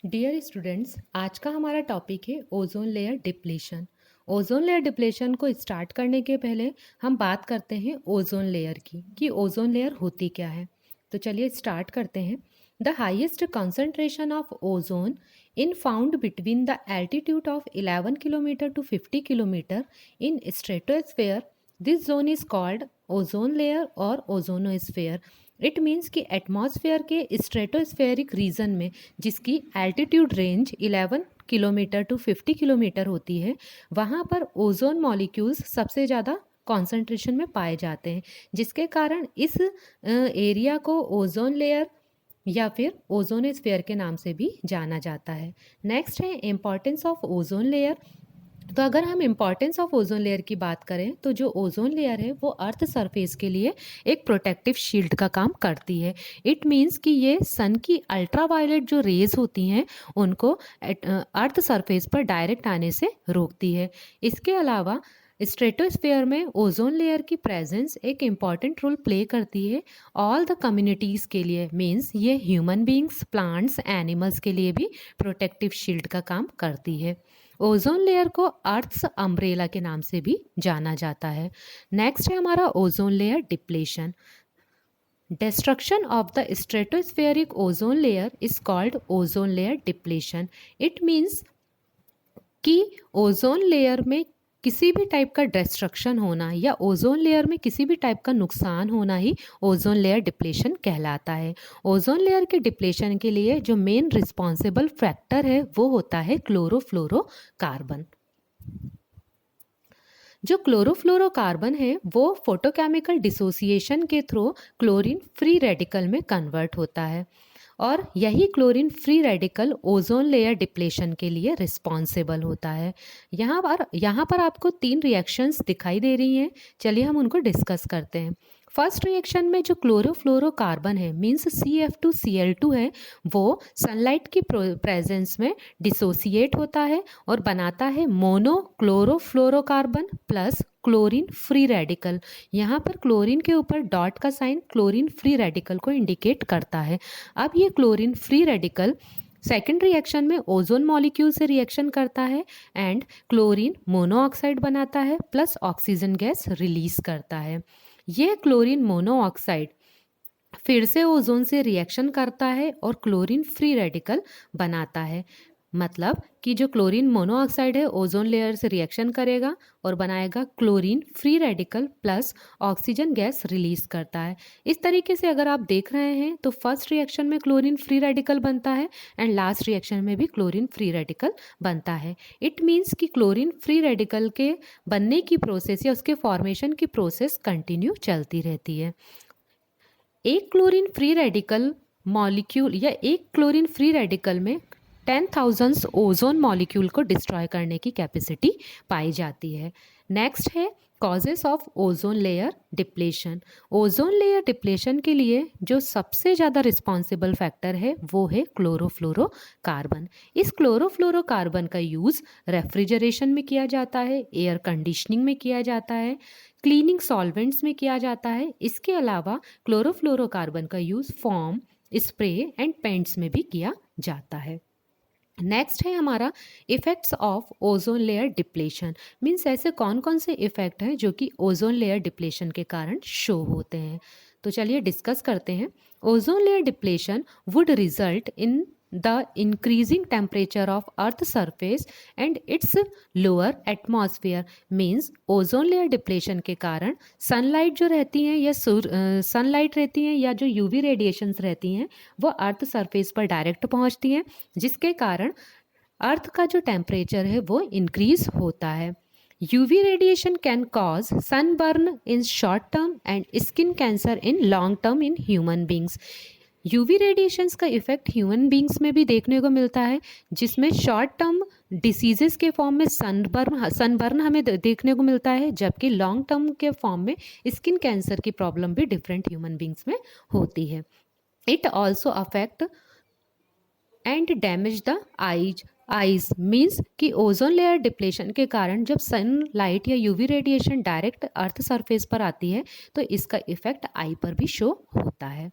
Dear students, आज का हमारा टॉपिक है ozone layer depletion. Ozone layer depletion को स्टार्ट करने के पहले हम बात करते हैं ओजोन लेयर की कि ओजोन लेयर होती क्या है। तो चलिए स्टार्ट करते हैं। The highest concentration of ozone in found between the altitude of 11 kilometre to 50 kilometre in stratosphere. This zone is called ozone layer और ओजोनोस्फेयर। इट मीन्स कि एटमॉस्फेयर के स्ट्रेटोस्फेरिक रीजन में जिसकी altitude range 11 kilometre to 50 kilometre होती है, वहाँ पर ozone molecules सबसे ज़्यादा कॉन्सेंट्रेशन में पाए जाते हैं, जिसके कारण इस एरिया को ओजोन लेयर या फिर ओजोनोस्फेयर के नाम से भी जाना जाता है। नेक्स्ट है इम्पॉर्टेंस ऑफ ओजोन लेयर। तो अगर हम इम्पॉर्टेंस ऑफ ओजोन लेयर की बात करें तो जो ओजोन लेयर है वो अर्थ सरफेस के लिए एक प्रोटेक्टिव शील्ड का काम करती है। इट मीन्स कि ये सन की अल्ट्रावायलेट जो रेज होती हैं उनको अर्थ सरफेस पर डायरेक्ट आने से रोकती है। इसके अलावा स्ट्रेटोस्फेयर में ओजोन लेयर की प्रेजेंस एक इम्पॉर्टेंट रोल प्ले करती है ऑल द कम्युनिटीज़ के लिए। मीन्स ये ह्यूमन बींग्स, प्लांट्स, एनिमल्स के लिए भी प्रोटेक्टिव शील्ड का काम करती है। ओजोन लेयर को अर्थ्स अम्ब्रेला के नाम से भी जाना जाता है। नेक्स्ट है हमारा ozone layer depletion. Destruction of the stratospheric ozone layer is called ozone layer depletion. It means कि ओजोन लेयर में किसी भी टाइप का डिस्ट्रक्शन होना या ओजोन लेयर में किसी भी टाइप का नुकसान होना ही ओजोन लेयर डिप्लेशन कहलाता है। ओजोन लेयर के डिप्लेशन के लिए जो मेन रिस्पॉन्सिबल फैक्टर है वो होता है क्लोरोफ्लोरोकार्बन। जो क्लोरोफ्लोरोकार्बन है वो फोटोकेमिकल डिसोसिएशन के थ्रू क्लोरीन फ्री रेडिकल में कन्वर्ट होता है और यही chlorine free radical ozone layer depletion के लिए रिस्पॉन्सिबल होता है। यहाँ पर आपको 3 रिएक्शंस दिखाई दे रही हैं। चलिए हम उनको डिस्कस करते हैं। फर्स्ट रिएक्शन में जो क्लोरोफ्लोरोकार्बन है मीन्स CF2Cl2 है, वो सनलाइट की प्रेजेंस में डिसोसिएट होता है और बनाता है mono chlorofluorocarbon plus chlorine free radical. यहाँ पर क्लोरीन के ऊपर डॉट का साइन क्लोरीन फ्री रेडिकल को इंडिकेट करता है। अब ये chlorine free radical second reaction में ओजोन मॉलिक्यूल से रिएक्शन करता है एंड क्लोरीन मोनोऑक्साइड बनाता है प्लस ऑक्सीजन गैस रिलीज करता है। यह क्लोरीन मोनोऑक्साइड फिर से ओजोन से रिएक्शन करता है और क्लोरीन फ्री रेडिकल बनाता है। मतलब कि जो क्लोरीन मोनोऑक्साइड है ओजोन लेयर से रिएक्शन करेगा और बनाएगा chlorine free radical plus oxygen gas release करता है। इस तरीके से अगर आप देख रहे हैं तो फर्स्ट रिएक्शन में क्लोरीन फ्री रेडिकल बनता है एंड लास्ट रिएक्शन में भी क्लोरीन फ्री रेडिकल बनता है। इट मीन्स कि क्लोरीन फ्री रेडिकल के बनने की प्रोसेस या उसके फॉर्मेशन की प्रोसेस कंटिन्यू चलती रहती है। एक क्लोरीन फ्री रेडिकल मॉलिक्यूल या एक क्लोरीन फ्री रेडिकल में 10,000 ओजोन मॉलिक्यूल को डिस्ट्रॉय करने की कैपेसिटी पाई जाती है। नेक्स्ट है causes of ozone layer depletion. Ozone layer depletion के लिए जो सबसे ज़्यादा रिस्पॉन्सिबल फैक्टर है वो है क्लोरोफ्लोरोकार्बन। इस क्लोरोफ्लोरोकार्बन का यूज़ रेफ्रिजरेशन में किया जाता है, एयर कंडीशनिंग में किया जाता है, क्लीनिंग सॉल्वेंट्स में किया जाता है। इसके अलावा क्लोरोफ्लोरोकार्बन का use form, spray and paints में भी किया जाता है। नेक्स्ट है हमारा effects of ozone layer depletion. Means ऐसे कौन कौन से इफ़ेक्ट हैं जो कि ओजोन लेयर डिप्लेशन के कारण शो होते हैं। तो चलिए डिस्कस करते हैं। Ozone layer depletion would result in the increasing temperature of earth surface and it's lower atmosphere. Means ozone layer depletion के कारण सनलाइट जो रहती हैं या सनलाइट रहती हैं या जो यूवी रेडिएशंस रहती हैं वो अर्थ सरफेस पर डायरेक्ट पहुंचती हैं, जिसके कारण अर्थ का जो टेम्परेचर है वो इंक्रीज होता है। UV radiation can cause sunburn in short term and skin cancer in long term in human beings. UV radiations का इफेक्ट ह्यूमन बींग्स में भी देखने को मिलता है, जिसमें शॉर्ट टर्म डिसीजेस के फॉर्म में सनबर्न हमें देखने को मिलता है, जबकि लॉन्ग टर्म के फॉर्म में स्किन कैंसर की प्रॉब्लम भी डिफरेंट ह्यूमन बींग्स में होती है। It also affect and damage the eyes. Means कि ओजोन लेयर डिप्लेशन के कारण जब सनलाइट या यूवी रेडिएशन डायरेक्ट अर्थ सरफेस पर आती है तो इसका इफेक्ट आई पर भी शो होता है।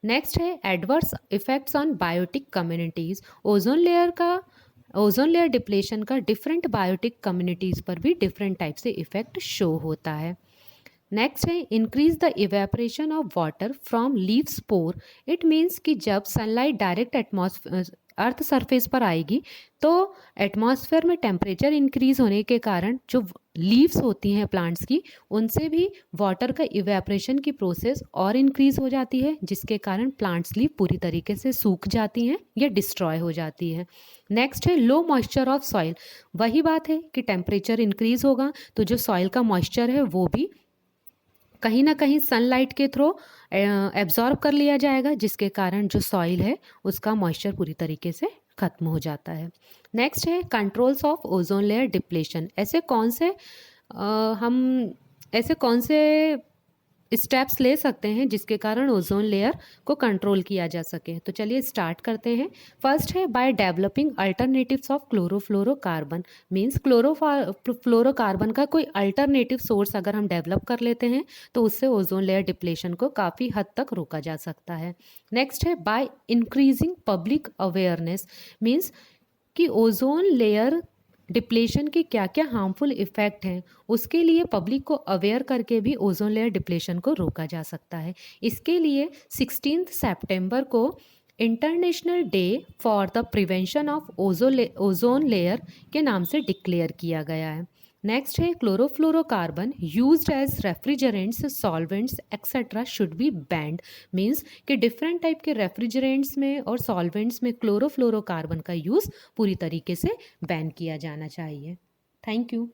नेक्स्ट है adverse effects on biotic communities. Ozone layer depletion का डिफरेंट बायोटिक कम्युनिटीज़ पर भी डिफरेंट टाइप से इफेक्ट शो होता है। नेक्स्ट है increase the evaporation of water from leaves pore. It means कि जब sunlight direct atmosphere earth surface पर आएगी तो एटमॉस्फेयर में टेम्परेचर इंक्रीज होने के कारण जो लीव्स होती हैं प्लांट्स की, उनसे भी वाटर का इवेपोरेशन की प्रोसेस और इंक्रीज हो जाती है, जिसके कारण प्लांट्स लीव पूरी तरीके से सूख जाती हैं या डिस्ट्रॉय हो जाती है। नेक्स्ट है लो मॉइस्चर ऑफ सॉइल। वही बात है कि टेम्परेचर इंक्रीज होगा तो जो सॉइल का मॉइस्चर है वो भी कहीं ना कहीं सनलाइट के थ्रू एब्जॉर्ब कर लिया जाएगा, जिसके कारण जो सॉइल है उसका मॉइस्चर पूरी तरीके से खत्म हो जाता है। नेक्स्ट है controls of ozone layer depletion. ऐसे कौन से स्टेप्स ले सकते हैं जिसके कारण ओजोन लेयर को कंट्रोल किया जा सके। तो चलिए स्टार्ट करते हैं। फर्स्ट है by developing alternatives of chlorofluorocarbon. Means chlorofluorocarbon का कोई अल्टरनेटिव सोर्स अगर हम डेवलप कर लेते हैं तो उससे ओजोन लेयर डिप्लेशन को काफ़ी हद तक रोका जा सकता है। नेक्स्ट है by increasing public awareness. Means कि ओजोन लेयर डिप्लेशन के क्या क्या हार्मफुल इफ़ेक्ट हैं उसके लिए पब्लिक को अवेयर करके भी ओजोन लेयर डिप्लेशन को रोका जा सकता है। इसके लिए 16 सितंबर को international day for the prevention of ozone layer के नाम से डिक्लेयर किया गया है। नेक्स्ट है chlorofluorocarbon used as refrigerants, solvents etcetera should be banned. Means कि डिफरेंट टाइप के रेफ्रिजरेंट्स में और सॉल्वेंट्स में क्लोरोफ्लोरोकार्बन का यूज़ पूरी तरीके से बैन किया जाना चाहिए। Thank you.